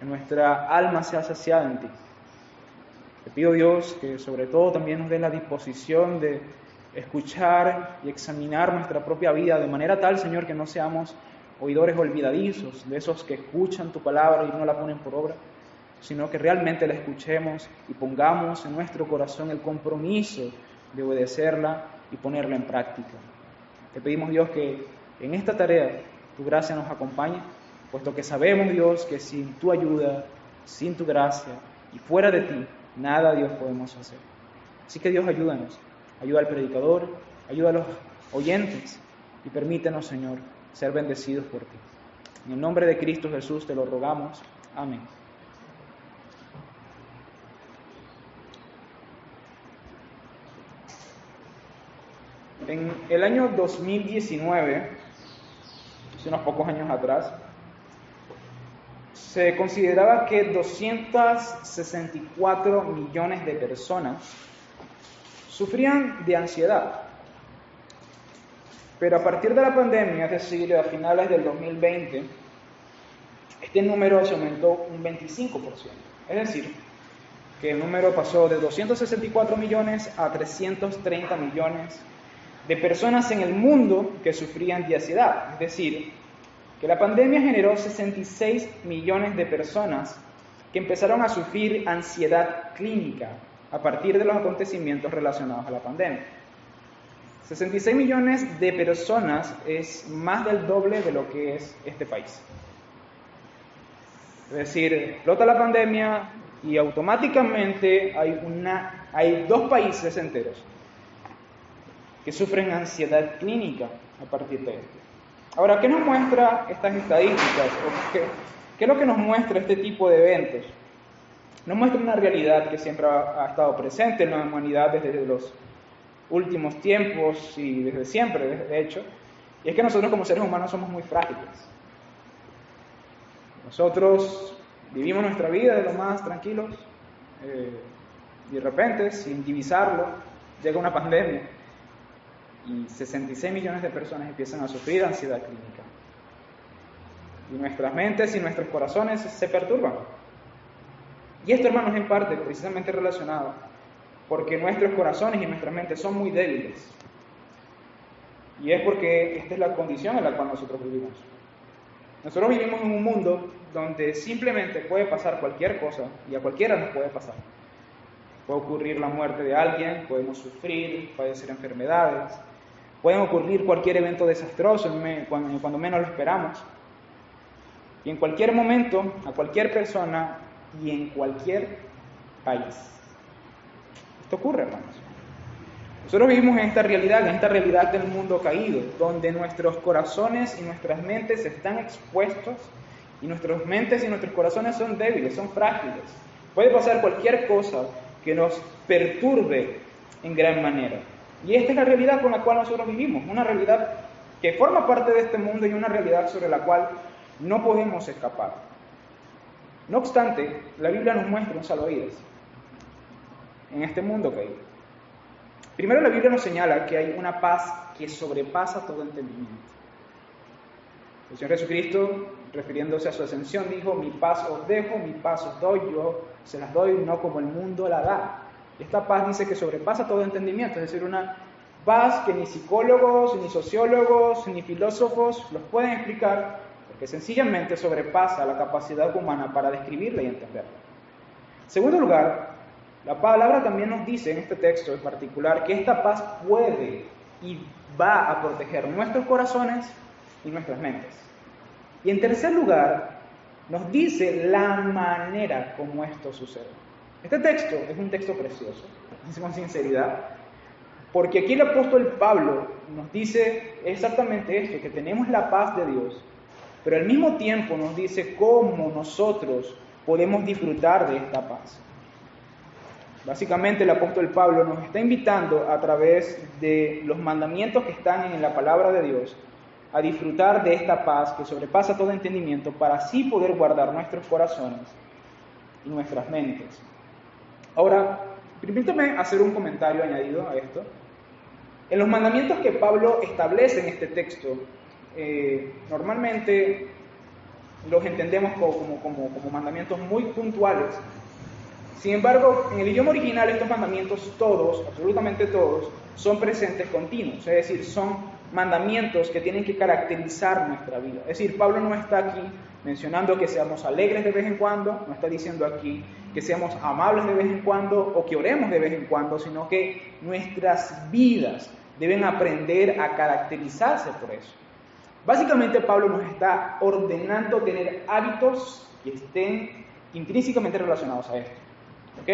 que nuestra alma sea saciada en ti. Te pido, Dios, que sobre todo también nos dé la disposición de escuchar y examinar nuestra propia vida de manera tal, Señor, que no seamos oidores olvidadizos, de esos que escuchan tu palabra y no la ponen por obra, sino que realmente la escuchemos y pongamos en nuestro corazón el compromiso de obedecerla y ponerla en práctica. Te pedimos, Dios, que en esta tarea tu gracia nos acompañe, puesto que sabemos, Dios, que sin tu ayuda, sin tu gracia y fuera de ti, nada, Dios, podemos hacer. Así que, Dios, ayúdanos. Ayuda al predicador, ayuda a los oyentes y permítenos, Señor, ser bendecidos por ti. En el nombre de Cristo Jesús te lo rogamos. Amén. En el año 2019, hace unos pocos años atrás, se consideraba que 264 millones de personas sufrían de ansiedad. Pero a partir de la pandemia, es decir, a finales del 2020, este número se aumentó un 25%. Es decir, que el número pasó de 264 millones a 330 millones de personas en el mundo que sufrían de ansiedad. Es decir, que la pandemia generó 66 millones de personas que empezaron a sufrir ansiedad clínica a partir de los acontecimientos relacionados a la pandemia. 66 millones de personas es más del doble de lo que es este país. Es decir, explota la pandemia y automáticamente hay 2 países enteros que sufren ansiedad clínica a partir de esto. Ahora, ¿qué nos muestra estas estadísticas? ¿Qué es lo que nos muestra este tipo de eventos? Nos muestra una realidad que siempre ha estado presente en la humanidad desde los últimos tiempos y desde siempre, de hecho, y es que nosotros como seres humanos somos muy frágiles. Nosotros vivimos nuestra vida de lo más tranquilos y de repente, sin divisarlo, llega una pandemia y 66 millones de personas empiezan a sufrir ansiedad clínica. Y nuestras mentes y nuestros corazones se perturban. Y esto, hermanos, en parte precisamente relacionado porque nuestros corazones y nuestras mentes son muy débiles. Y es porque esta es la condición en la cual nosotros vivimos. Nosotros vivimos en un mundo donde simplemente puede pasar cualquier cosa y a cualquiera nos puede pasar. Puede ocurrir la muerte de alguien, podemos sufrir, padecer enfermedades, pueden ocurrir cualquier evento desastroso cuando menos lo esperamos. Y en cualquier momento, a cualquier persona y en cualquier país. Esto ocurre, hermanos. Nosotros vivimos en esta realidad del mundo caído, donde nuestros corazones y nuestras mentes están expuestos y nuestras mentes y nuestros corazones son débiles, son frágiles. Puede pasar cualquier cosa que nos perturbe en gran manera. Y esta es la realidad con la cual nosotros vivimos, una realidad que forma parte de este mundo y una realidad sobre la cual no podemos escapar. No obstante, la Biblia nos muestra un salvavidas en este mundo caído. Primero, la Biblia nos señala que hay una paz que sobrepasa todo entendimiento. El Señor Jesucristo, refiriéndose a su ascensión, dijo: mi paz os dejo, mi paz os doy, yo se las doy, no como el mundo la da. Esta paz dice que sobrepasa todo entendimiento, es decir, una paz que ni psicólogos, ni sociólogos, ni filósofos los pueden explicar, porque sencillamente sobrepasa la capacidad humana para describirla y entenderla. En segundo lugar, la palabra también nos dice en este texto en particular que esta paz puede y va a proteger nuestros corazones y nuestras mentes. Y en tercer lugar, nos dice la manera como esto sucede. Este texto es un texto precioso, con sinceridad, porque aquí el apóstol Pablo nos dice exactamente esto, que tenemos la paz de Dios, pero al mismo tiempo nos dice cómo nosotros podemos disfrutar de esta paz. Básicamente el apóstol Pablo nos está invitando a través de los mandamientos que están en la palabra de Dios a disfrutar de esta paz que sobrepasa todo entendimiento para así poder guardar nuestros corazones y nuestras mentes. Ahora, permítame hacer un comentario añadido a esto. En los mandamientos que Pablo establece en este texto, normalmente los entendemos como mandamientos muy puntuales. Sin embargo, en el idioma original estos mandamientos todos, absolutamente todos, son presentes continuos, es decir, son mandamientos que tienen que caracterizar nuestra vida. Es decir, Pablo no está aquí mencionando que seamos alegres de vez en cuando, no está diciendo aquí que seamos amables de vez en cuando o que oremos de vez en cuando, sino que nuestras vidas deben aprender a caracterizarse por eso. Básicamente Pablo nos está ordenando tener hábitos que estén intrínsecamente relacionados a esto. ¿Ok?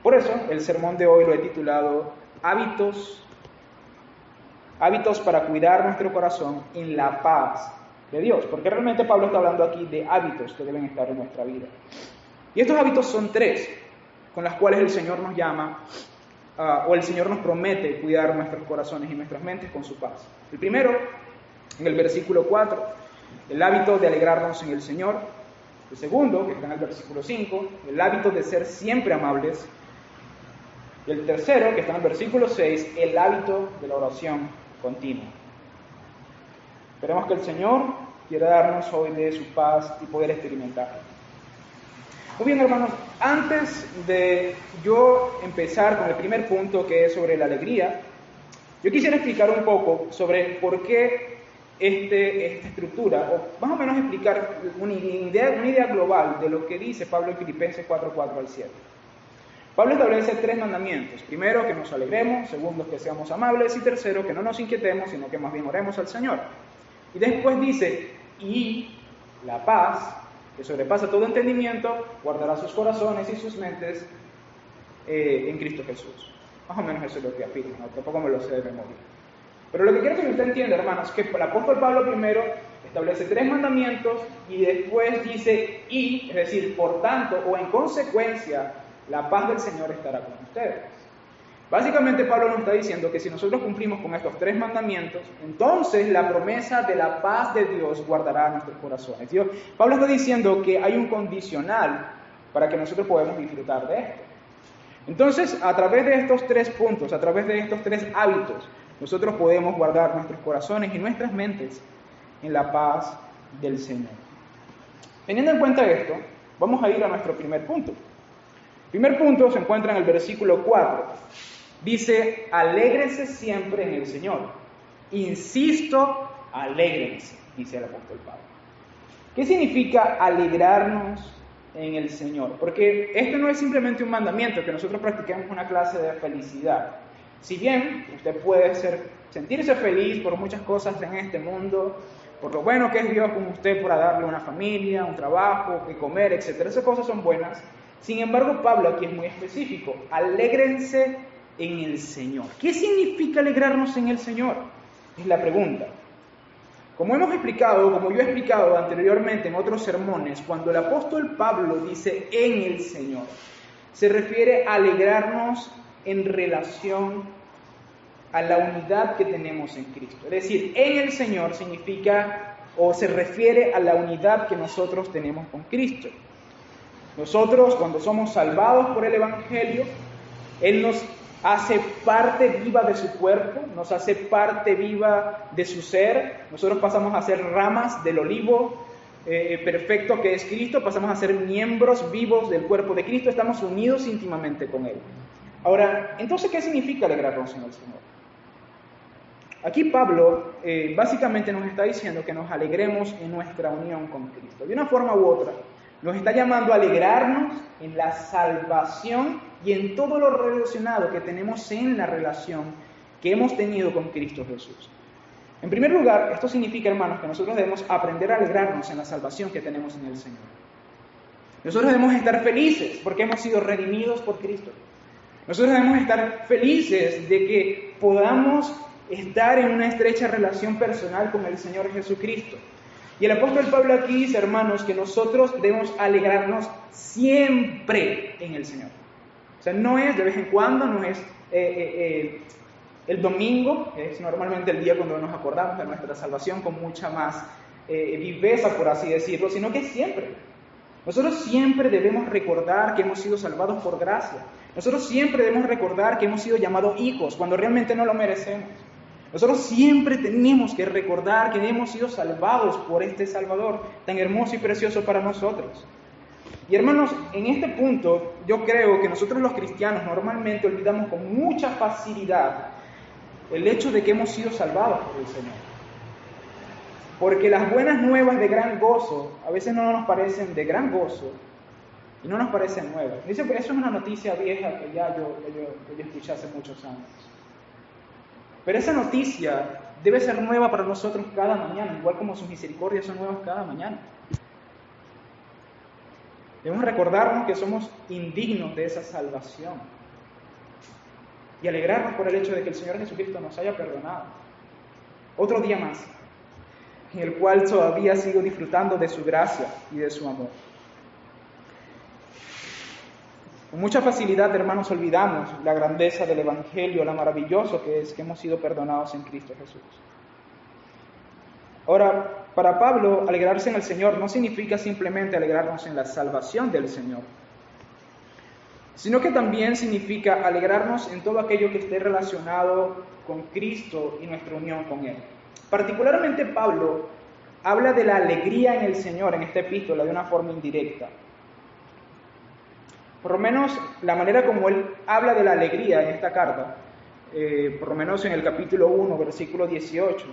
Por eso el sermón de hoy lo he titulado hábitos para cuidar nuestro corazón en la paz de Dios, porque realmente Pablo está hablando aquí de hábitos que deben estar en nuestra vida. Y estos hábitos son 3, con las cuales el Señor nos llama, o el Señor nos promete cuidar nuestros corazones y nuestras mentes con su paz. El primero, en el versículo 4, el hábito de alegrarnos en el Señor. El segundo, que está en el versículo 5, el hábito de ser siempre amables. Y el tercero, que está en el versículo 6, el hábito de la oración continua. Esperemos que el Señor quiera darnos hoy de su paz y poder experimentarla. Muy bien, hermanos, antes de yo empezar con el primer punto, que es sobre la alegría, yo quisiera explicar un poco sobre por qué esta estructura, o más o menos explicar una idea global de lo que dice Pablo en Filipenses 4:4 al 7. Pablo establece 3 mandamientos. Primero, que nos alegremos. Segundo, que seamos amables. Y tercero, que no nos inquietemos, sino que más bien oremos al Señor. Y después dice, y la paz, que sobrepasa todo entendimiento, guardará sus corazones y sus mentes en Cristo Jesús. Más o menos eso es lo que afirma, ¿no? Tampoco me lo sé de memoria. Pero lo que quiero que usted entienda, hermanos, es que el apóstol Pablo primero establece 3 mandamientos y después dice, y, es decir, por tanto, o en consecuencia, la paz del Señor estará con ustedes. Básicamente Pablo nos está diciendo que si nosotros cumplimos con estos 3 mandamientos, entonces la promesa de la paz de Dios guardará nuestros corazones. Pablo está diciendo que hay un condicional para que nosotros podamos disfrutar de esto. Entonces, a través de estos 3 puntos, a través de estos 3 hábitos, nosotros podemos guardar nuestros corazones y nuestras mentes en la paz del Señor. Teniendo en cuenta esto, vamos a ir a nuestro primer punto. El primer punto se encuentra en el versículo 4. Dice, alégrense siempre en el Señor. Insisto, alégrense, dice el apóstol Pablo. ¿Qué significa alegrarnos en el Señor? Porque esto no es simplemente un mandamiento, que nosotros practiquemos una clase de felicidad. Si bien usted puede sentirse feliz por muchas cosas en este mundo, por lo bueno que es Dios con usted para darle una familia, un trabajo, que comer, etc. Esas cosas son buenas. Sin embargo, Pablo aquí es muy específico. Alégrense en el Señor. ¿Qué significa alegrarnos en el Señor? Es la pregunta. Como yo he explicado anteriormente en otros sermones, cuando el apóstol Pablo dice en el Señor, se refiere a alegrarnos en relación a la unidad que tenemos en Cristo. Es decir, en el Señor significa o se refiere a la unidad que nosotros tenemos con Cristo. Nosotros, cuando somos salvados por el Evangelio, Él nos hace parte viva de su cuerpo, nos hace parte viva de su ser. Nosotros pasamos a ser ramas del olivo perfecto que es Cristo, pasamos a ser miembros vivos del cuerpo de Cristo, estamos unidos íntimamente con Él. Ahora, entonces, ¿qué significa alegrarnos en el Señor? Aquí Pablo básicamente nos está diciendo que nos alegremos en nuestra unión con Cristo. De una forma u otra, nos está llamando a alegrarnos en la salvación y en todo lo relacionado que tenemos en la relación que hemos tenido con Cristo Jesús. En primer lugar, esto significa, hermanos, que nosotros debemos aprender a alegrarnos en la salvación que tenemos en el Señor. Nosotros debemos estar felices porque hemos sido redimidos por Cristo. Nosotros debemos estar felices de que podamos estar en una estrecha relación personal con el Señor Jesucristo. Y el apóstol Pablo aquí dice, hermanos, que nosotros debemos alegrarnos siempre en el Señor. O sea, no es de vez en cuando, no es el domingo, es normalmente el día cuando nos acordamos de nuestra salvación con mucha más viveza, por así decirlo, sino que es siempre. Nosotros siempre debemos recordar que hemos sido salvados por gracia. Nosotros siempre debemos recordar que hemos sido llamados hijos cuando realmente no lo merecemos. Nosotros siempre tenemos que recordar que hemos sido salvados por este Salvador tan hermoso y precioso para nosotros. Y hermanos, en este punto yo creo que nosotros los cristianos normalmente olvidamos con mucha facilidad el hecho de que hemos sido salvados por el Señor. Porque las buenas nuevas de gran gozo a veces no nos parecen de gran gozo y no nos parecen nuevas. Dice que eso es una noticia vieja que ya yo escuché hace muchos años. Pero esa noticia debe ser nueva para nosotros cada mañana, igual como sus misericordias son nuevas cada mañana. Debemos recordarnos que somos indignos de esa salvación y alegrarnos por el hecho de que el Señor Jesucristo nos haya perdonado. Otro día más, en el cual todavía sigo disfrutando de su gracia y de su amor. Con mucha facilidad, hermanos, olvidamos la grandeza del Evangelio, lo maravilloso que es que hemos sido perdonados en Cristo Jesús. Ahora, para Pablo, alegrarse en el Señor no significa simplemente alegrarnos en la salvación del Señor, sino que también significa alegrarnos en todo aquello que esté relacionado con Cristo y nuestra unión con Él. Particularmente Pablo habla de la alegría en el Señor en esta epístola de una forma indirecta. Por lo menos la manera como él habla de la alegría en esta carta, por lo menos en el capítulo 1, versículo 18,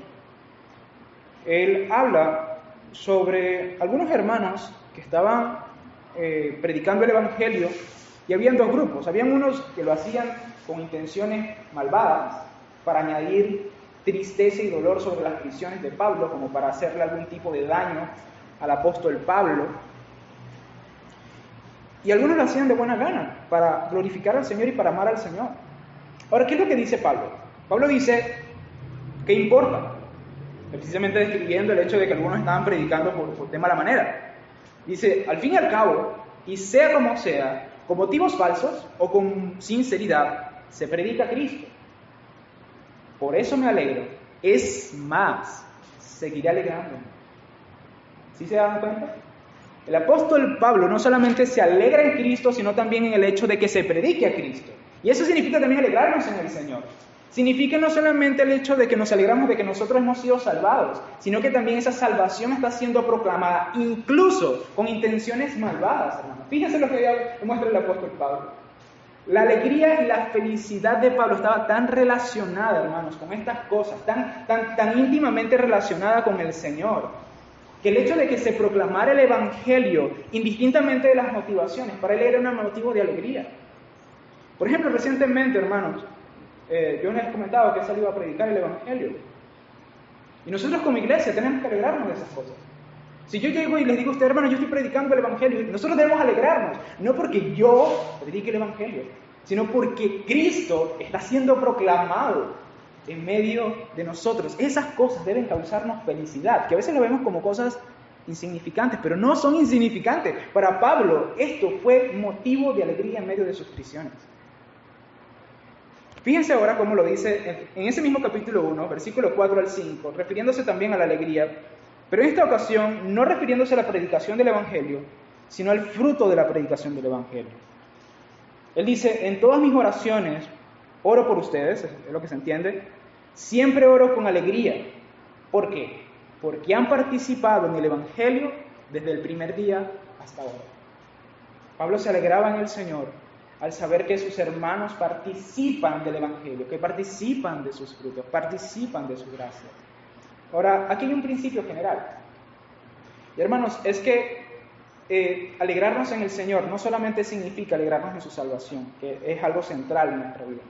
él habla sobre algunos hermanos que estaban predicando el Evangelio y habían dos grupos. Habían unos que lo hacían con intenciones malvadas para añadir tristeza y dolor sobre las prisiones de Pablo, como para hacerle algún tipo de daño al apóstol Pablo. Y algunos lo hacían de buena gana, para glorificar al Señor y para amar al Señor. Ahora, ¿qué es lo que dice Pablo? Pablo dice, ¿qué importa? Precisamente describiendo el hecho de que algunos estaban predicando por de mala manera. Dice, al fin y al cabo, y sea como sea, con motivos falsos o con sinceridad, se predica a Cristo. Por eso me alegro. Es más, seguiré alegrándome. ¿Sí se dan cuenta? El apóstol Pablo no solamente se alegra en Cristo, sino también en el hecho de que se predique a Cristo. Y eso significa también alegrarnos en el Señor. Significa no solamente el hecho de que nos alegramos de que nosotros hemos sido salvados, sino que también esa salvación está siendo proclamada, incluso con intenciones malvadas, hermanos. Fíjense lo que muestra el apóstol Pablo. La alegría y la felicidad de Pablo estaba tan relacionada, hermanos, con estas cosas, tan íntimamente relacionada con el Señor, que el hecho de que se proclamara el Evangelio, indistintamente de las motivaciones, para él era un motivo de alegría. Por ejemplo, recientemente, hermanos, yo les he comentado que he salido a predicar el Evangelio. Y nosotros como iglesia tenemos que alegrarnos de esas cosas. Si yo llego y les digo a ustedes, hermanos, yo estoy predicando el Evangelio, nosotros debemos alegrarnos, no porque yo predique el Evangelio, sino porque Cristo está siendo proclamado en medio de nosotros. Esas cosas deben causarnos felicidad, que a veces lo vemos como cosas insignificantes, pero no son insignificantes. Para Pablo, esto fue motivo de alegría en medio de sus prisiones. Fíjense ahora cómo lo dice en ese mismo capítulo 1, versículo 4 al 5, refiriéndose también a la alegría, pero en esta ocasión no refiriéndose a la predicación del Evangelio, sino al fruto de la predicación del Evangelio. Él dice, en todas mis oraciones oro por ustedes, es lo que se entiende, siempre oro con alegría. ¿Por qué? Porque han participado en el Evangelio desde el primer día hasta ahora. Pablo se alegraba en el Señor al saber que sus hermanos participan del Evangelio, que participan de sus frutos, participan de su gracia. Ahora, aquí hay un principio general. Y hermanos, es que alegrarnos en el Señor no solamente significa alegrarnos en su salvación, que es algo central en nuestra vida.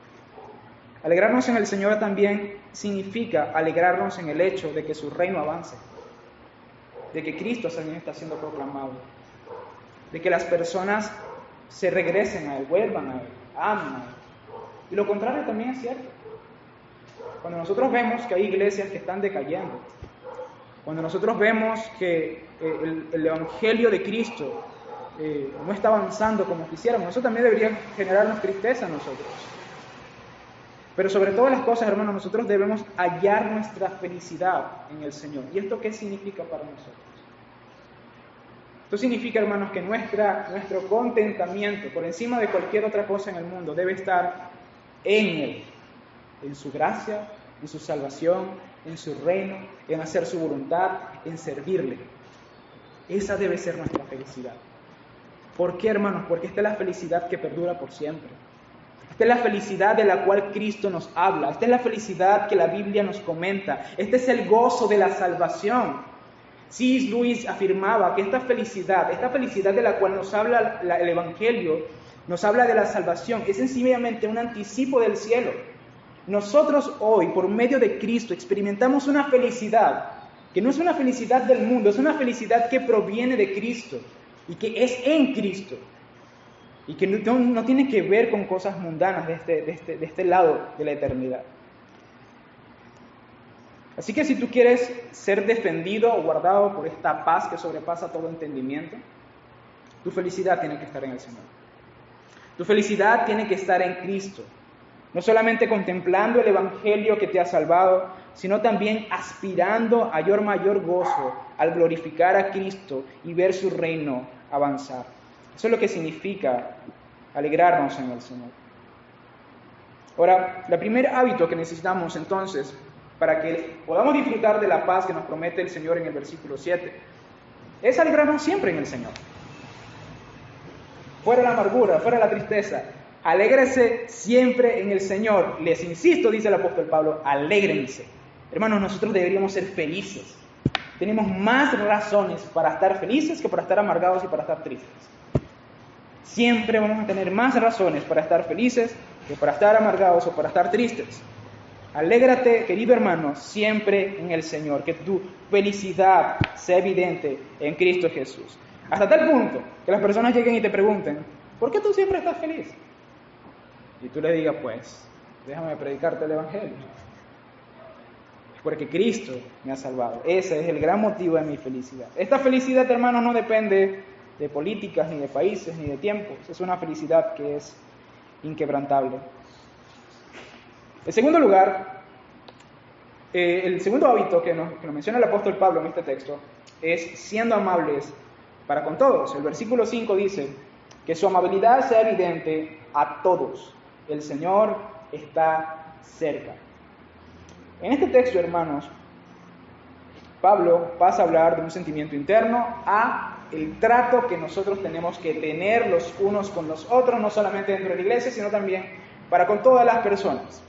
Alegrarnos en el Señor también significa alegrarnos en el hecho de que su reino avance, de que Cristo también está siendo proclamado, de que las personas se regresen a Él, vuelvan a Él, amen a Él. Y lo contrario también es cierto. Cuando nosotros vemos que hay iglesias que están decayendo, cuando nosotros vemos que el Evangelio de Cristo no está avanzando como quisiéramos, eso también debería generarnos tristeza a nosotros. Pero sobre todas las cosas, hermanos, nosotros debemos hallar nuestra felicidad en el Señor. ¿Y esto qué significa para nosotros? Esto significa, hermanos, que nuestro contentamiento, por encima de cualquier otra cosa en el mundo, debe estar en Él, en su gracia en su salvación, en su reino, en hacer su voluntad, en servirle. Esa debe ser nuestra felicidad. ¿Por qué, hermanos? Porque esta es la felicidad que perdura por siempre. Esta es la felicidad de la cual Cristo nos habla. Esta es la felicidad que la Biblia nos comenta. Este es el gozo de la salvación. C.S. Lewis afirmaba que esta felicidad de la cual nos habla el Evangelio, nos habla de la salvación, es sencillamente un anticipo del cielo. Nosotros hoy, por medio de Cristo, experimentamos una felicidad que no es una felicidad del mundo, es una felicidad que proviene de Cristo y que es en Cristo. Y que no tiene que ver con cosas mundanas de este lado de la eternidad. Así que si tú quieres ser defendido o guardado por esta paz que sobrepasa todo entendimiento, tu felicidad tiene que estar en el Señor. Tu felicidad tiene que estar en Cristo. No solamente contemplando el Evangelio que te ha salvado, sino también aspirando a mayor gozo al glorificar a Cristo y ver su reino avanzar. Eso es lo que significa alegrarnos en el Señor. Ahora, el primer hábito que necesitamos entonces para que podamos disfrutar de la paz que nos promete el Señor en el versículo 7 es alegrarnos siempre en el Señor. Fuera la amargura, fuera la tristeza, alégrese siempre en el Señor. Les insisto, dice el apóstol Pablo, alégrense. Hermanos, nosotros deberíamos ser felices. Tenemos más razones para estar felices que para estar amargados y para estar tristes. Siempre vamos a tener más razones para estar felices que para estar amargados o para estar tristes. Alégrate, querido hermano, siempre en el Señor, que tu felicidad sea evidente en Cristo Jesús. Hasta tal punto que las personas lleguen y te pregunten, ¿por qué tú siempre estás feliz? Y tú le digas, pues, déjame predicarte el Evangelio. Es porque Cristo me ha salvado. Ese es el gran motivo de mi felicidad. Esta felicidad, hermano, no depende de políticas, ni de países, ni de tiempos. Es una felicidad que es inquebrantable. En segundo lugar, el segundo hábito que nos menciona el apóstol Pablo en este texto es siendo amables para con todos. El versículo 5 dice que su amabilidad sea evidente a todos. El Señor está cerca. En este texto, hermanos, Pablo pasa a hablar de un sentimiento interno a el trato que nosotros tenemos que tener los unos con los otros, no solamente dentro de la iglesia, sino también para con todas las personas.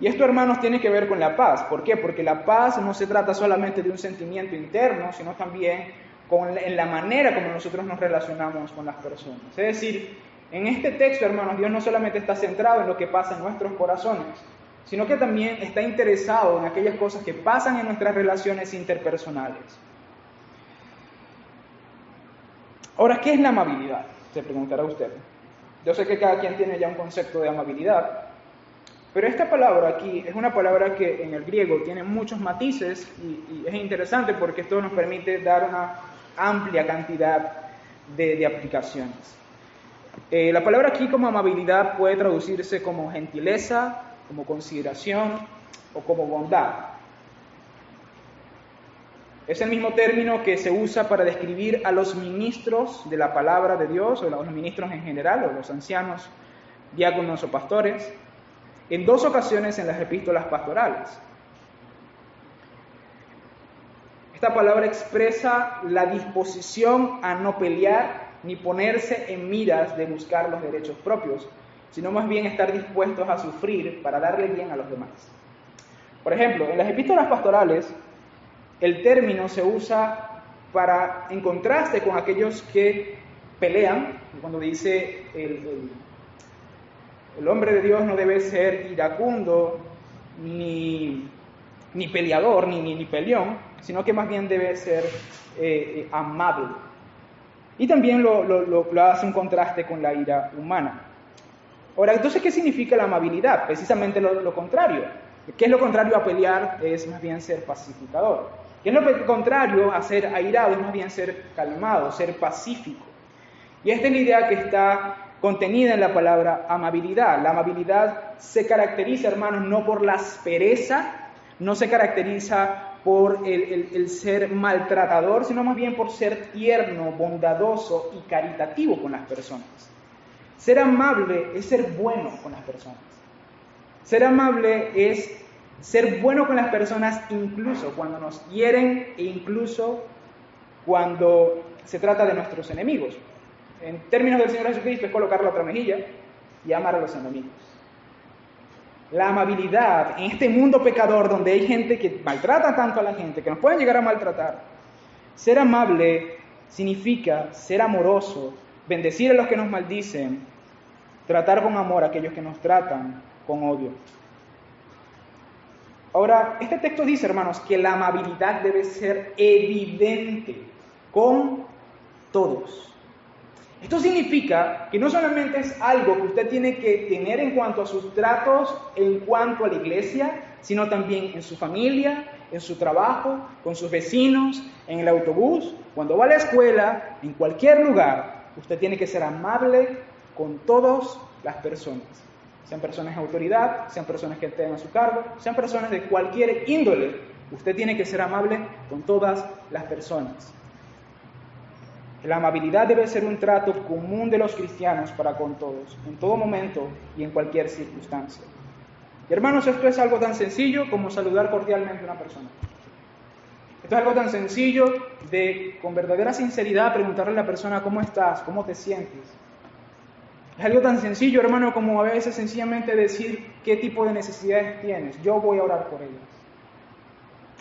Y esto, hermanos, tiene que ver con la paz. ¿Por qué? Porque la paz no se trata solamente de un sentimiento interno, sino también en la manera como nosotros nos relacionamos con las personas. Es decir, en este texto, hermanos, Dios no solamente está centrado en lo que pasa en nuestros corazones, sino que también está interesado en aquellas cosas que pasan en nuestras relaciones interpersonales. Ahora, ¿qué es la amabilidad? Se preguntará usted. Yo sé que cada quien tiene ya un concepto de amabilidad, pero esta palabra aquí es una palabra que en el griego tiene muchos matices y es interesante porque esto nos permite dar una amplia cantidad de aplicaciones. La palabra aquí como amabilidad puede traducirse como gentileza, como consideración o como bondad. Es el mismo término que se usa para describir a los ministros de la palabra de Dios, o los ministros en general, o los ancianos, diáconos o pastores, en dos ocasiones en las epístolas pastorales. Esta palabra expresa la disposición a no pelear ni ponerse en miras de buscar los derechos propios, sino más bien estar dispuestos a sufrir para darle bien a los demás. Por ejemplo, en las epístolas pastorales, el término se usa en contraste con aquellos que pelean, cuando dice el hombre de Dios no debe ser iracundo, ni peleador, ni peleón, sino que más bien debe ser amable. Y también lo hace un contraste con la ira humana. Ahora, entonces, ¿qué significa la amabilidad? Precisamente lo contrario. ¿Qué es lo contrario a pelear? Es más bien ser pacificador. ¿Qué es lo contrario a ser airado? Es más bien ser calmado, ser pacífico. Y esta es la idea que está contenida en la palabra amabilidad. La amabilidad se caracteriza, hermanos, no por la aspereza, no se caracteriza por el ser maltratador, sino más bien por ser tierno, bondadoso y caritativo con las personas. Ser amable es ser bueno con las personas. Ser amable es ser bueno con las personas incluso cuando nos hieren e incluso cuando se trata de nuestros enemigos. En términos del Señor Jesucristo es colocar la otra mejilla y amar a los enemigos. La amabilidad en este mundo pecador donde hay gente que maltrata tanto a la gente, que nos pueden llegar a maltratar. Ser amable significa ser amoroso, bendecir a los que nos maldicen, tratar con amor a aquellos que nos tratan con odio. Ahora, este texto dice, hermanos, que la amabilidad debe ser evidente con todos. Esto significa que no solamente es algo que usted tiene que tener en cuanto a sus tratos, en cuanto a la iglesia, sino también en su familia, en su trabajo, con sus vecinos, en el autobús, cuando va a la escuela, en cualquier lugar. Usted tiene que ser amable con todas las personas. Sean personas de autoridad, sean personas que estén a su cargo, sean personas de cualquier índole. Usted tiene que ser amable con todas las personas. La amabilidad debe ser un trato común de los cristianos para con todos, en todo momento y en cualquier circunstancia. Y hermanos, esto es algo tan sencillo como saludar cordialmente a una persona. Esto es algo tan sencillo de, con verdadera sinceridad, preguntarle a la persona cómo estás, cómo te sientes. Es algo tan sencillo, hermano, como a veces sencillamente decir qué tipo de necesidades tienes. Yo voy a orar por ellas.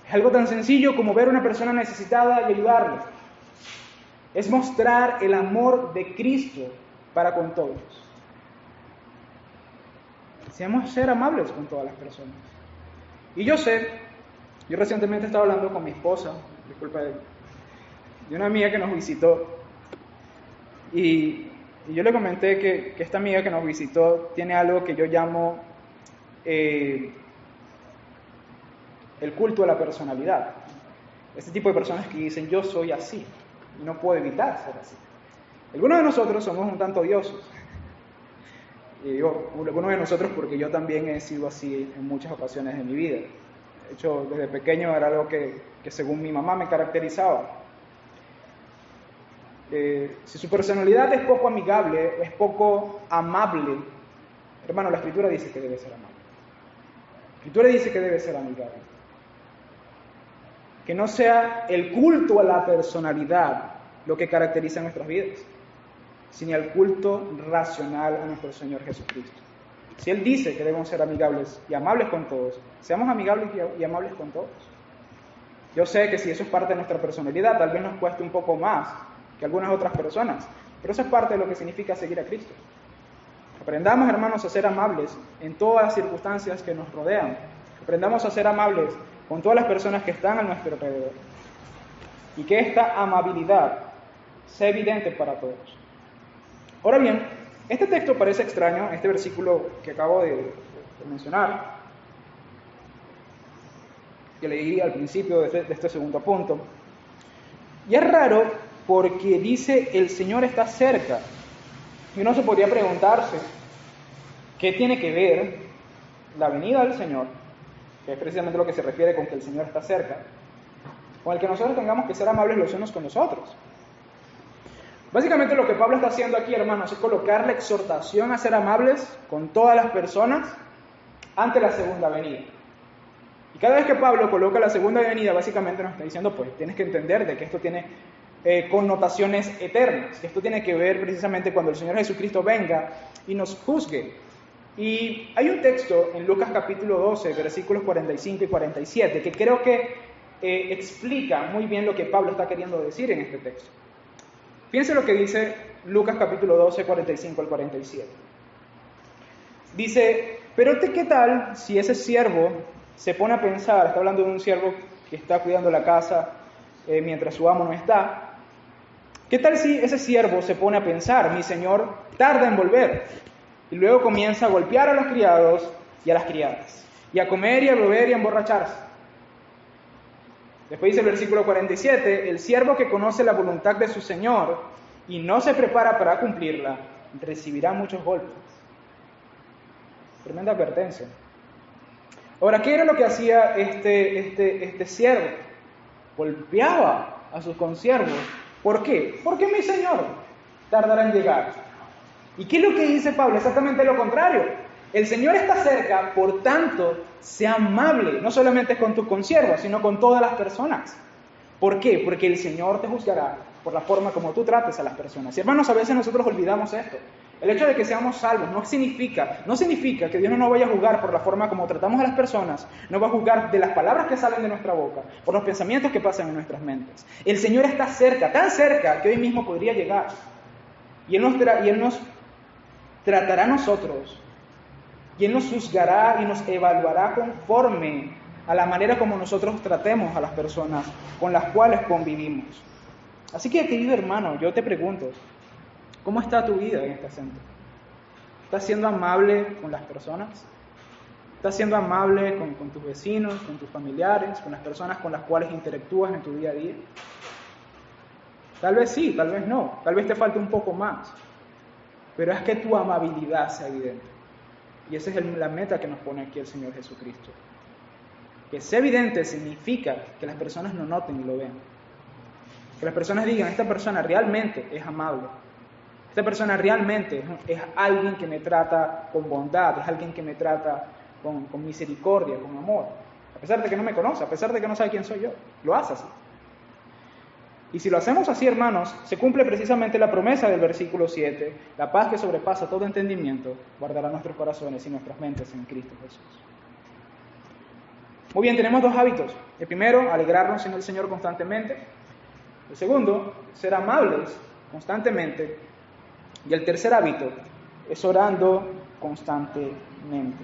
Es algo tan sencillo como ver a una persona necesitada y ayudarle. Es mostrar el amor de Cristo para con todos. Deseamos ser amables con todas las personas. Y yo recientemente estaba hablando con mi esposa, de una amiga que nos visitó, y yo le comenté que esta amiga que nos visitó tiene algo que yo llamo el culto a la personalidad. Este tipo de personas que dicen, yo soy así, y no puedo evitar ser así. Algunos de nosotros somos un tanto odiosos. Y digo, algunos de nosotros porque yo también he sido así en muchas ocasiones de mi vida. De hecho, desde pequeño era algo que según mi mamá me caracterizaba. Si su personalidad es poco amigable, es poco amable, hermano, la Escritura dice que debe ser amable. La Escritura dice que debe ser amigable. Que no sea el culto a la personalidad lo que caracteriza nuestras vidas, sino el culto racional a nuestro Señor Jesucristo. Si Él dice que debemos ser amigables y amables con todos, seamos amigables y amables con todos. Yo sé que si eso es parte de nuestra personalidad, tal vez nos cueste un poco más que algunas otras personas, pero eso es parte de lo que significa seguir a Cristo. Aprendamos, hermanos, a ser amables en todas las circunstancias que nos rodean. Aprendamos a ser amables con todas las personas que están a nuestro alrededor. Y que esta amabilidad sea evidente para todos. Ahora bien, este texto parece extraño, este versículo que acabo de mencionar, que leí al principio de este segundo punto. Y es raro porque dice, el Señor está cerca. Y uno se podría preguntarse, ¿qué tiene que ver la venida del Señor, que es precisamente lo que se refiere con que el Señor está cerca, con el que nosotros tengamos que ser amables los unos con los otros? Básicamente lo que Pablo está haciendo aquí, hermanos, es colocar la exhortación a ser amables con todas las personas ante la segunda venida. Y cada vez que Pablo coloca la segunda venida, básicamente nos está diciendo, pues tienes que entender de que esto tiene connotaciones eternas, que esto tiene que ver precisamente cuando el Señor Jesucristo venga y nos juzgue. Y hay un texto en Lucas capítulo 12, versículos 45 y 47, que creo que explica muy bien lo que Pablo está queriendo decir en este texto. Fíjense lo que dice Lucas capítulo 12, 45 al 47. Dice, pero ¿qué tal si ese siervo se pone a pensar, está hablando de un siervo que está cuidando la casa mientras su amo no está, ¿qué tal si ese siervo se pone a pensar, mi señor tarda en volver? Y luego comienza a golpear a los criados y a las criadas, y a comer y a beber y a emborracharse. Después dice el versículo 47, el siervo que conoce la voluntad de su señor y no se prepara para cumplirla, recibirá muchos golpes. Tremenda advertencia. Ahora, ¿qué era lo que hacía este siervo? Golpeaba a sus consiervos. ¿Por qué? Porque mi señor tardará en llegar. ¿Y qué es lo que dice Pablo? Exactamente lo contrario. El Señor está cerca, por tanto, sea amable, no solamente con tus consiervos, sino con todas las personas. ¿Por qué? Porque el Señor te juzgará por la forma como tú trates a las personas. Y hermanos, a veces nosotros olvidamos esto. El hecho de que seamos salvos no significa que Dios no nos vaya a juzgar por la forma como tratamos a las personas, no va a juzgar de las palabras que salen de nuestra boca, por los pensamientos que pasan en nuestras mentes. El Señor está cerca, tan cerca que hoy mismo podría llegar. Y Él nos tratará a nosotros, y Él nos juzgará y nos evaluará conforme a la manera como nosotros tratemos a las personas con las cuales convivimos. Así que, querido hermano, yo te pregunto, ¿cómo está tu vida en este centro? ¿Estás siendo amable con las personas? ¿Estás siendo amable con tus vecinos, con tus familiares, con las personas con las cuales interactúas en tu día a día? Tal vez sí, tal vez no, tal vez te falte un poco más, pero es que tu amabilidad sea evidente. Y esa es la meta que nos pone aquí el Señor Jesucristo. Que sea evidente significa que las personas lo noten y lo vean. Que las personas digan, esta persona realmente es amable. Esta persona realmente es alguien que me trata con bondad, es alguien que me trata con misericordia, con amor. A pesar de que no me conoce, a pesar de que no sabe quién soy yo, lo hace así. Y si lo hacemos así, hermanos, se cumple precisamente la promesa del versículo 7, la paz que sobrepasa todo entendimiento, guardará nuestros corazones y nuestras mentes en Cristo Jesús. Muy bien, tenemos dos hábitos. El primero, alegrarnos en el Señor constantemente. El segundo, ser amables constantemente. Y el tercer hábito es orando constantemente.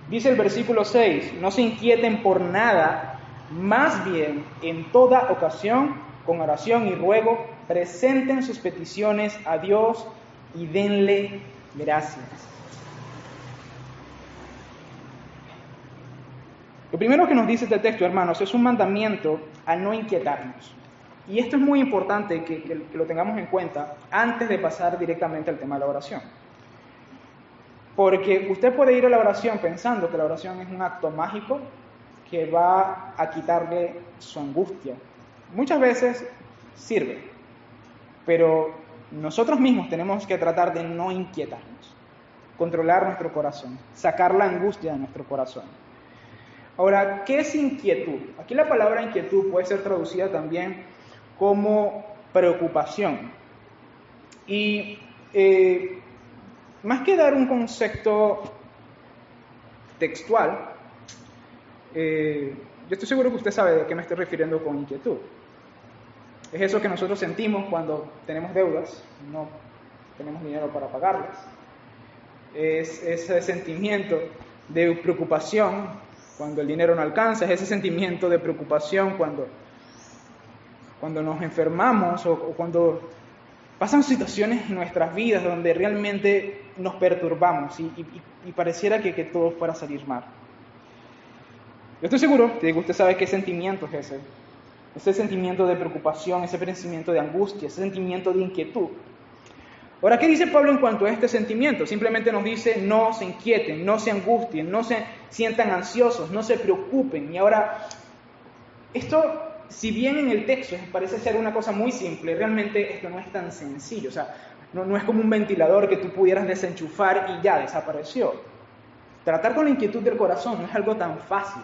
Dice el versículo 6, no se inquieten por nada, más bien en toda ocasión, con oración y ruego, presenten sus peticiones a Dios y denle gracias. Lo primero que nos dice este texto, hermanos, es un mandamiento a no inquietarnos. Y esto es muy importante que lo tengamos en cuenta antes de pasar directamente al tema de la oración. Porque usted puede ir a la oración pensando que la oración es un acto mágico que va a quitarle su angustia. Muchas veces sirve, pero nosotros mismos tenemos que tratar de no inquietarnos, controlar nuestro corazón, sacar la angustia de nuestro corazón. Ahora, ¿qué es inquietud? Aquí la palabra inquietud puede ser traducida también como preocupación. Y más que dar un concepto textual, yo estoy seguro que usted sabe de qué me estoy refiriendo con inquietud. Es eso que nosotros sentimos cuando tenemos deudas y no tenemos dinero para pagarlas. Es ese sentimiento de preocupación cuando el dinero no alcanza, es ese sentimiento de preocupación cuando nos enfermamos o cuando pasan situaciones en nuestras vidas donde realmente nos perturbamos y pareciera que todo fuera a salir mal. Yo estoy seguro de que usted sabe qué sentimiento es ese sentimiento de preocupación, ese sentimiento de angustia, ese sentimiento de inquietud. Ahora, ¿qué dice Pablo en cuanto a este sentimiento? Simplemente nos dice, no se inquieten, no se angustien, no se sientan ansiosos, no se preocupen. Y ahora, esto, si bien en el texto parece ser una cosa muy simple, realmente esto no es tan sencillo. O sea, no es como un ventilador que tú pudieras desenchufar y ya desapareció. Tratar con la inquietud del corazón no es algo tan fácil.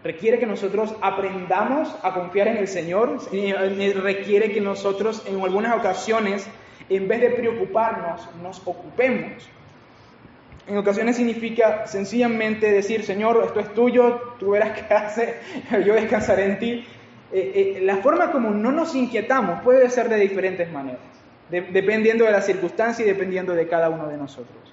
Requiere que nosotros aprendamos a confiar en el Señor, requiere que nosotros en algunas ocasiones, en vez de preocuparnos, nos ocupemos. En ocasiones significa sencillamente decir, Señor, esto es tuyo, tú verás qué hacer, yo descansaré en ti. La forma como no nos inquietamos puede ser de diferentes maneras, dependiendo de la circunstancia y dependiendo de cada uno de nosotros.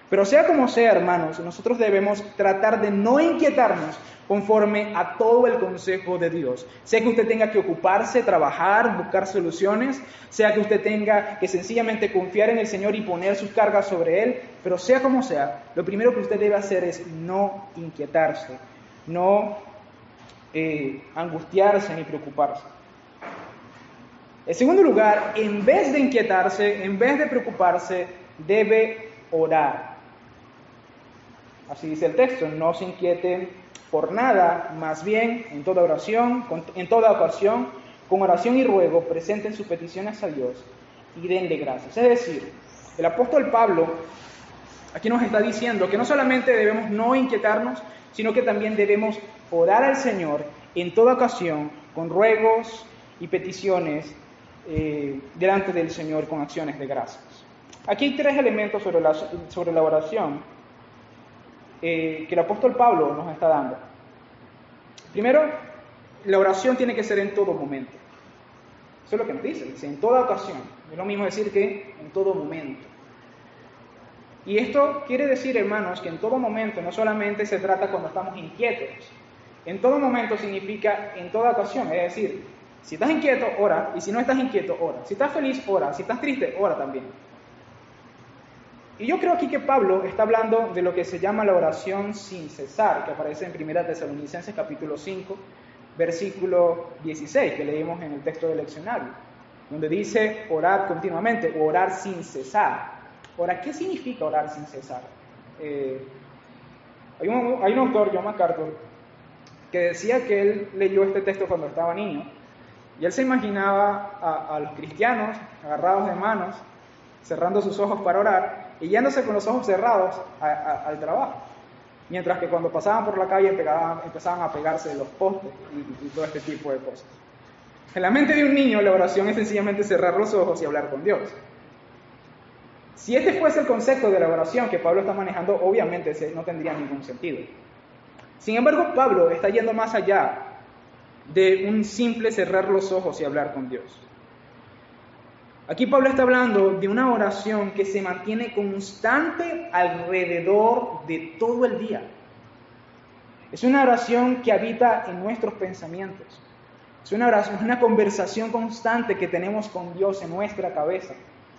Pero sea como sea, hermanos, nosotros debemos tratar de no inquietarnos conforme a todo el consejo de Dios. Sea que usted tenga que ocuparse, trabajar, buscar soluciones, sea que usted tenga que sencillamente confiar en el Señor y poner sus cargas sobre Él, pero sea como sea, lo primero que usted debe hacer es no inquietarse, no angustiarse ni preocuparse. En segundo lugar, en vez de inquietarse, en vez de preocuparse, debe orar. Así dice el texto, no se inquieten por nada, más bien en toda oración, en toda ocasión, con oración y ruego, presenten sus peticiones a Dios y denle gracias. Es decir, el apóstol Pablo Aquí nos está diciendo que no solamente debemos no inquietarnos, sino que también debemos orar al Señor en toda ocasión, con ruegos y peticiones delante del Señor con acciones de gracias. Aquí hay 3 elementos sobre la oración que el apóstol Pablo nos está dando. Primero, la oración tiene que ser en todo momento. Eso es lo que nos dice en toda ocasión. Es lo mismo decir que en todo momento. Y esto quiere decir, hermanos, que en todo momento no solamente se trata cuando estamos inquietos. En todo momento significa en toda ocasión. Es decir, si estás inquieto, ora. Y si no estás inquieto, ora. Si estás feliz, ora. Si estás triste, ora también. Y yo creo aquí que Pablo está hablando de lo que se llama la oración sin cesar, que aparece en 1 Tesalonicenses capítulo 5, versículo 16, que leímos en el texto del leccionario, donde dice orar continuamente o orar sin cesar. Ahora, ¿qué significa orar sin cesar? Hay un autor, John MacArthur, que decía que él leyó este texto cuando estaba niño, y él se imaginaba a los cristianos agarrados de manos, cerrando sus ojos para orar, y yéndose con los ojos cerrados al trabajo. Mientras que cuando pasaban por la calle empezaban a pegarse de los postes y todo este tipo de cosas. En la mente de un niño la oración es sencillamente cerrar los ojos y hablar con Dios. Si este fuese el concepto de la oración que Pablo está manejando, obviamente no tendría ningún sentido. Sin embargo, Pablo está yendo más allá de un simple cerrar los ojos y hablar con Dios. Aquí Pablo está hablando de una oración que se mantiene constante alrededor de todo el día. Es una oración que habita en nuestros pensamientos. Es una oración, es una conversación constante que tenemos con Dios en nuestra cabeza,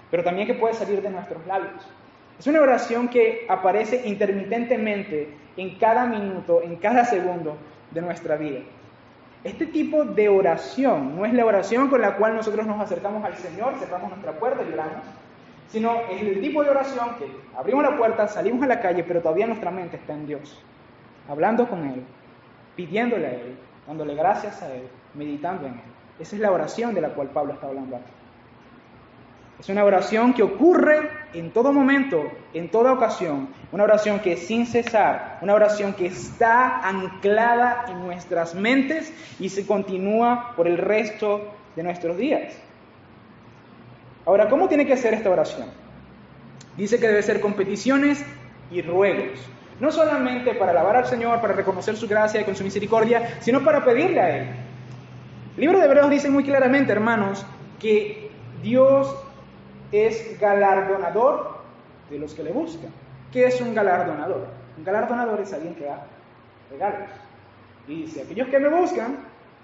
pero también que puede salir de nuestros labios. Es una oración que aparece intermitentemente en cada minuto, en cada segundo de nuestra vida. Este tipo de oración no es la oración con la cual nosotros nos acercamos al Señor, cerramos nuestra puerta y oramos, sino es el tipo de oración que abrimos la puerta, salimos a la calle, pero todavía nuestra mente está en Dios, hablando con Él, pidiéndole a Él, dándole gracias a Él, meditando en Él. Esa es la oración de la cual Pablo está hablando aquí. Es una oración que ocurre en todo momento, en toda ocasión. Una oración que es sin cesar, una oración que está anclada en nuestras mentes y se continúa por el resto de nuestros días. Ahora, ¿cómo tiene que ser esta oración? Dice que debe ser con peticiones y ruegos. No solamente para alabar al Señor, para reconocer su gracia y con su misericordia, sino para pedirle a Él. El libro de Hebreos dice muy claramente, hermanos, que Dios es galardonador de los que le buscan. ¿Qué es un galardonador? Un galardonador es alguien que da regalos. Y dice, aquellos que me buscan,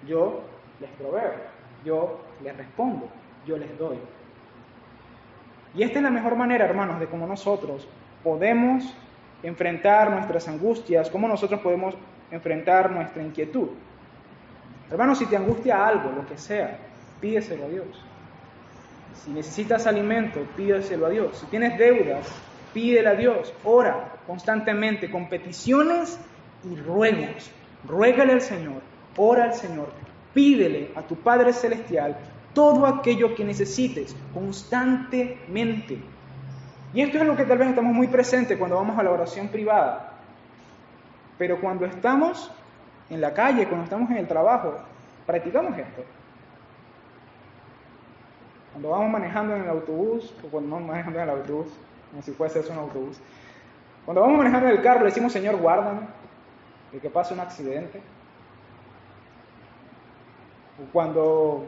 yo les proveo, yo les respondo, yo les doy. Y esta es la mejor manera, hermanos, de cómo nosotros podemos enfrentar nuestras angustias, cómo nosotros podemos enfrentar nuestra inquietud. Hermanos, si te angustia algo, lo que sea, pídeselo a Dios. Si necesitas alimento, pídeselo a Dios. Si tienes deudas, pídele a Dios. Ora constantemente con peticiones y ruegos. Ruégale al Señor, ora al Señor, pídele a tu Padre Celestial todo aquello que necesites constantemente. Y esto es lo que tal vez estamos muy presentes cuando vamos a la oración privada. Pero cuando estamos en la calle, cuando estamos en el trabajo, practicamos esto. Cuando vamos manejando en el autobús, o cuando vamos manejando en el autobús, como si fuese eso un autobús, cuando vamos manejando en el carro le decimos, Señor, guárdame, de que pase un accidente. O cuando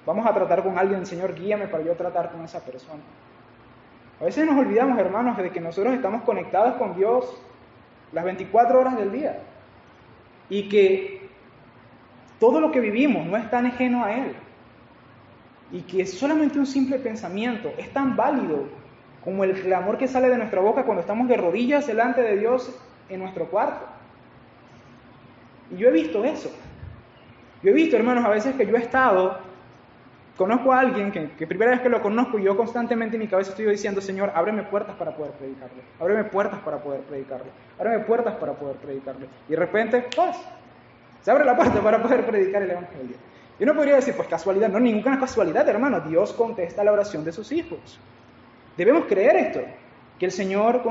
vamos a tratar con alguien, Señor, guíame para yo tratar con esa persona. A veces nos olvidamos, hermanos, de que nosotros estamos conectados con Dios las 24 horas del día. Y que todo lo que vivimos no es tan ajeno a Él. Y que es solamente un simple pensamiento, es tan válido como el clamor que sale de nuestra boca cuando estamos de rodillas delante de Dios en nuestro cuarto. Y yo he visto eso. Yo he visto, hermanos, a veces que yo he estado, conozco a alguien que primera vez que lo conozco y yo constantemente en mi cabeza estoy diciendo, Señor, ábreme puertas para poder predicarle, ábreme puertas para poder predicarle, ábreme puertas para poder predicarle. Y de repente, ¡paz! Se abre la puerta para poder predicar el Evangelio. Yo no podría decir, pues casualidad, no, ninguna casualidad, hermano. Dios contesta la oración de sus hijos. Debemos creer esto. que el Señor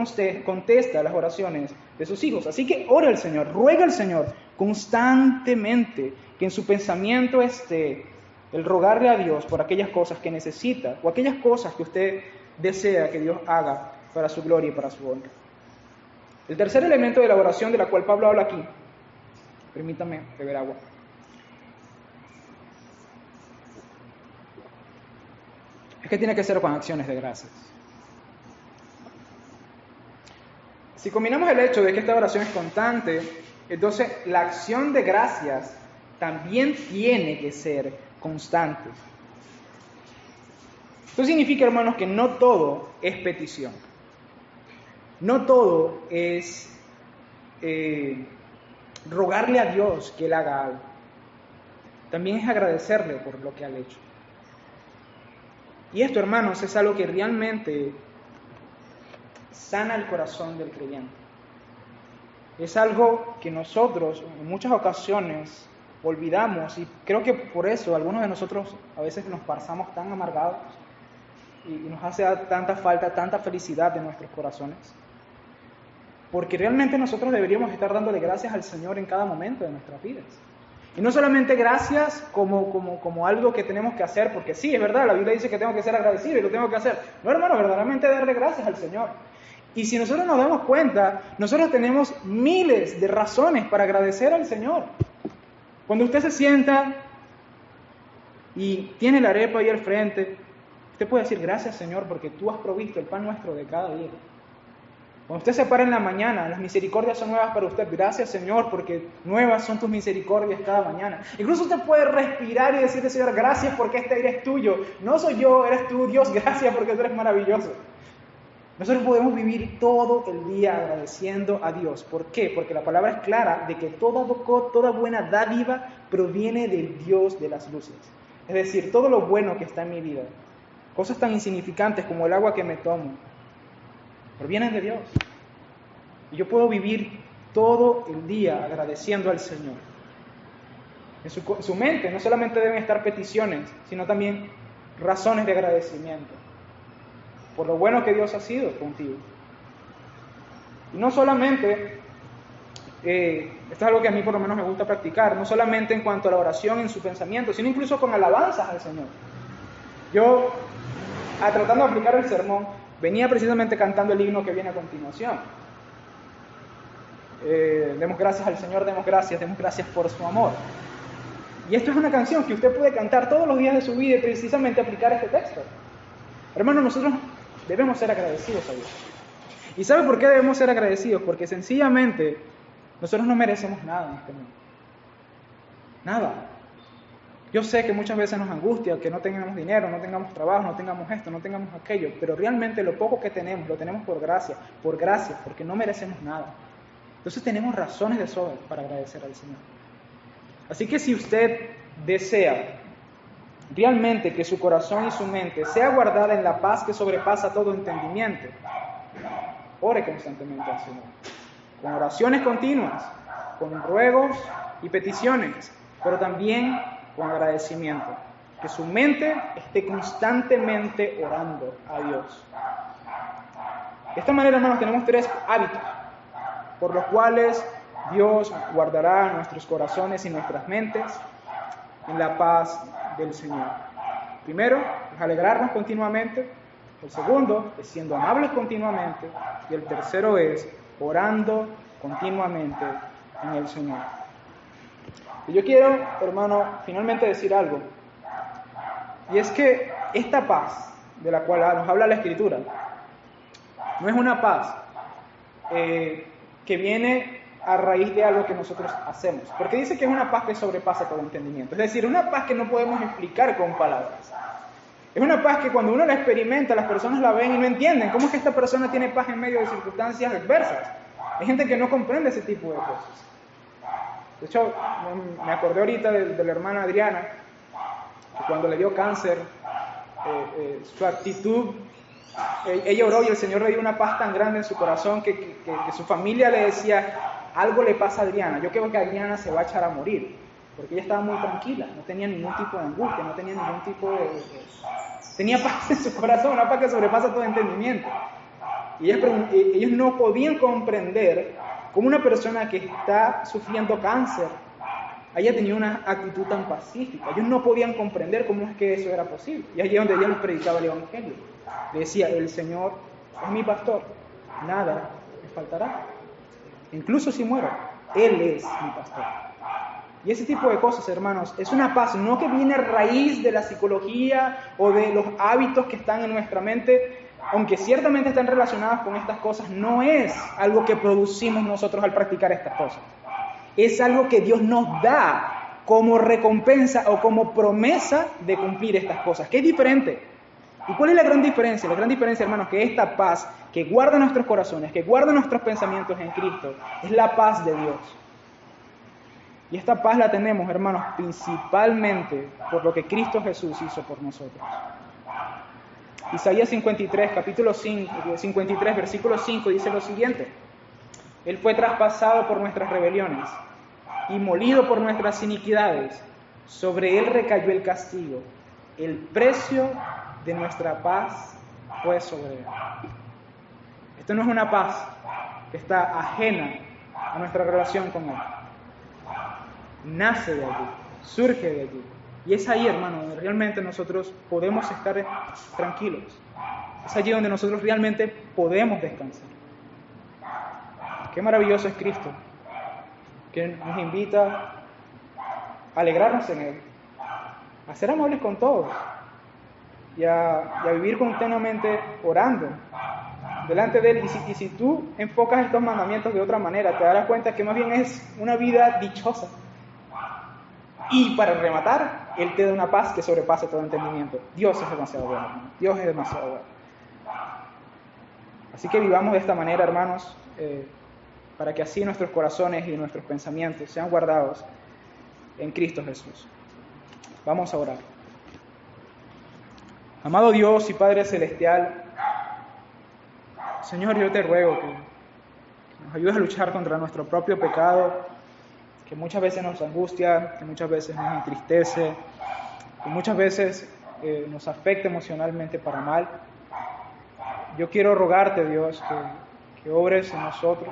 contesta las oraciones de sus hijos. Así que ora al Señor, ruega al Señor constantemente, que en su pensamiento esté el rogarle a Dios por aquellas cosas que necesita o aquellas cosas que usted desea que Dios haga para su gloria y para su honra. El tercer elemento de la oración de la cual Pablo habla aquí, permítame beber agua. Es que tiene que ser con acciones de gracias. Si combinamos el hecho de que esta oración es constante, entonces la acción de gracias también tiene que ser constante. Esto significa, hermanos, que no todo es petición. No todo es rogarle a Dios que Él haga algo. También es agradecerle por lo que ha hecho. Y esto, hermanos, es algo que realmente sana el corazón del creyente. Es algo que nosotros en muchas ocasiones olvidamos, y creo que por eso algunos de nosotros a veces nos pasamos tan amargados y nos hace tanta falta, tanta felicidad de nuestros corazones. Porque realmente nosotros deberíamos estar dándole gracias al Señor en cada momento de nuestras vidas. Y no solamente gracias como algo que tenemos que hacer, porque sí, es verdad, la Biblia dice que tengo que ser agradecido y lo tengo que hacer. No, hermano, verdaderamente darle gracias al Señor. Y si nosotros nos damos cuenta, nosotros tenemos miles de razones para agradecer al Señor. Cuando usted se sienta y tiene la arepa ahí al frente, usted puede decir gracias, Señor, porque tú has provisto el pan nuestro de cada día. Cuando usted se para en la mañana, las misericordias son nuevas para usted. Gracias, Señor, porque nuevas son tus misericordias cada mañana. Incluso usted puede respirar y decirle, Señor, gracias porque este aire es tuyo. No soy yo, eres tú, Dios, gracias porque tú eres maravilloso. Nosotros podemos vivir todo el día agradeciendo a Dios. ¿Por qué? Porque la palabra es clara de que toda buena dádiva proviene del Dios de las luces. Es decir, todo lo bueno que está en mi vida, cosas tan insignificantes como el agua que me tomo, provienen de Dios. Y yo puedo vivir todo el día agradeciendo al Señor. En su mente no solamente deben estar peticiones, sino también razones de agradecimiento por lo bueno que Dios ha sido contigo. Y no solamente, esto es algo que a mí por lo menos me gusta practicar, no solamente en cuanto a la oración en su pensamiento, sino incluso con alabanzas al Señor. Yo, tratando de aplicar el sermón, venía precisamente cantando el himno que viene a continuación. Demos gracias al Señor, demos gracias por su amor. Y esto es una canción que usted puede cantar todos los días de su vida y precisamente aplicar este texto. Hermanos, nosotros debemos ser agradecidos a Dios. ¿Y sabe por qué debemos ser agradecidos? Porque sencillamente nosotros no merecemos nada en este mundo. Nada. Yo sé que muchas veces nos angustia que no tengamos dinero, no tengamos trabajo, no tengamos esto, no tengamos aquello, pero realmente lo poco que tenemos, lo tenemos por gracia, porque no merecemos nada. Entonces tenemos razones de sobra para agradecer al Señor. Así que si usted desea realmente que su corazón y su mente sea guardada en la paz que sobrepasa todo entendimiento, ore constantemente al Señor, con oraciones continuas, con ruegos y peticiones, pero también con agradecimiento. Que su mente esté constantemente orando a Dios. De esta manera, hermanos, tenemos 3 hábitos por los cuales Dios guardará nuestros corazones y nuestras mentes en la paz del Señor. Primero, es alegrarnos continuamente. El segundo es siendo amables continuamente. Y el tercero es orando continuamente en el Señor. Y yo quiero, hermano, finalmente decir algo. Y es que esta paz de la cual nos habla la Escritura no es una paz que viene a raíz de algo que nosotros hacemos. Porque dice que es una paz que sobrepasa todo entendimiento. Es decir, una paz que no podemos explicar con palabras. Es una paz que cuando uno la experimenta, las personas la ven y no entienden. ¿Cómo es que esta persona tiene paz en medio de circunstancias adversas? Hay gente que no comprende ese tipo de cosas. De hecho, me acordé ahorita de la hermana Adriana, que cuando le dio cáncer, su actitud, ella oró y el Señor le dio una paz tan grande en su corazón que su familia le decía, algo le pasa a Adriana, yo creo que Adriana se va a echar a morir, porque ella estaba muy tranquila, no tenía ningún tipo de angustia, no tenía ningún tipo de... Tenía paz en su corazón, una paz que sobrepasa todo entendimiento. Y ellos no podían comprender cómo una persona que está sufriendo cáncer haya tenido una actitud tan pacífica. Ellos no podían comprender cómo es que eso era posible. Y allí es donde Dios les predicaba el Evangelio. Le decía, el Señor es mi pastor, nada me faltará. Incluso si muero, Él es mi pastor. Y ese tipo de cosas, hermanos, es una paz, no que viene a raíz de la psicología o de los hábitos que están en nuestra mente, aunque ciertamente están relacionadas con estas cosas, no es algo que producimos nosotros al practicar estas cosas. Es algo que Dios nos da como recompensa o como promesa de cumplir estas cosas, que es diferente. ¿Y cuál es la gran diferencia? La gran diferencia, hermanos, que esta paz que guarda nuestros corazones, que guarda nuestros pensamientos en Cristo, es la paz de Dios. Y esta paz la tenemos, hermanos, principalmente por lo que Cristo Jesús hizo por nosotros. Isaías 53, capítulo 53, versículo 5, dice lo siguiente: Él fue traspasado por nuestras rebeliones y molido por nuestras iniquidades. Sobre Él recayó el castigo. El precio de nuestra paz fue sobre Él. Esto no es una paz que está ajena a nuestra relación con Él. Nace de allí, surge de allí. Y es ahí, hermano, donde realmente nosotros podemos estar tranquilos. Es allí donde nosotros realmente podemos descansar. Qué maravilloso es Cristo, que nos invita a alegrarnos en Él, a ser amables con todos y a vivir continuamente orando delante de Él. Y si tú enfocas estos mandamientos de otra manera, te darás cuenta que más bien es una vida dichosa. Y para rematar, Él te da una paz que sobrepasa todo entendimiento. Dios es demasiado bueno, hermano. Dios es demasiado bueno. Así que vivamos de esta manera, hermanos, para que así nuestros corazones y nuestros pensamientos sean guardados en Cristo Jesús. Vamos a orar. Amado Dios y Padre Celestial, Señor, yo te ruego que nos ayudes a luchar contra nuestro propio pecado, que muchas veces nos angustia, que muchas veces nos entristece, que muchas veces nos afecta emocionalmente para mal. Yo quiero rogarte, Dios, que obres en nosotros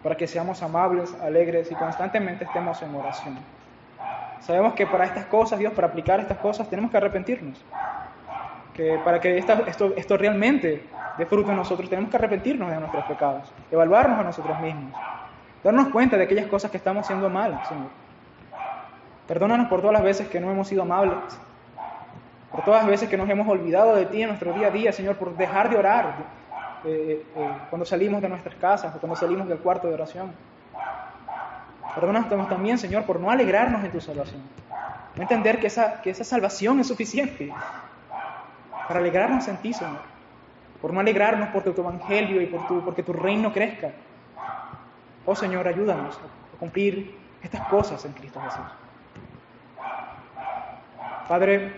para que seamos amables, alegres y constantemente estemos en oración. Sabemos que para estas cosas, Dios, para aplicar estas cosas, tenemos que arrepentirnos. Que para que esto realmente dé fruto en nosotros, tenemos que arrepentirnos de nuestros pecados, evaluarnos a nosotros mismos, darnos cuenta de aquellas cosas que estamos haciendo mal, Señor. Perdónanos por todas las veces que no hemos sido amables, por todas las veces que nos hemos olvidado de Ti en nuestro día a día, Señor, por dejar de orar cuando salimos de nuestras casas o cuando salimos del cuarto de oración. Perdónanos también, Señor, por no alegrarnos en Tu salvación, no entender que esa salvación es suficiente para alegrarnos en Ti, Señor, por no alegrarnos por Tu evangelio y porque Tu reino crezca. Oh Señor, ayúdanos a cumplir estas cosas en Cristo Jesús. Padre,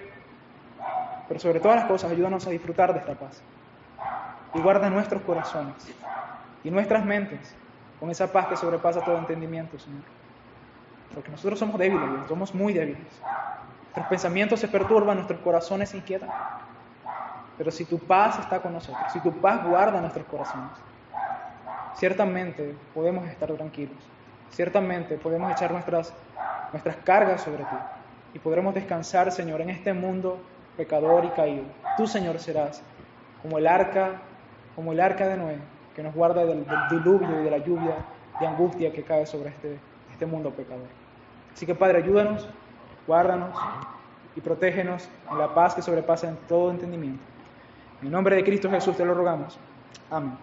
pero sobre todas las cosas, ayúdanos a disfrutar de esta paz. Y guarda nuestros corazones y nuestras mentes con esa paz que sobrepasa todo entendimiento, Señor. Porque nosotros somos débiles, Dios, somos muy débiles. Nuestros pensamientos se perturban, nuestros corazones se inquietan. Pero si Tu paz está con nosotros, si Tu paz guarda nuestros corazones, ciertamente podemos estar tranquilos, ciertamente podemos echar nuestras cargas sobre Ti y podremos descansar, Señor, en este mundo pecador y caído. Tú, Señor, serás como el arca de Noé, que nos guarda del diluvio y de la lluvia de angustia que cae sobre este mundo pecador. Así que, Padre, ayúdanos, guárdanos y protégenos en la paz que sobrepasa en todo entendimiento. En el nombre de Cristo Jesús te lo rogamos. Amén.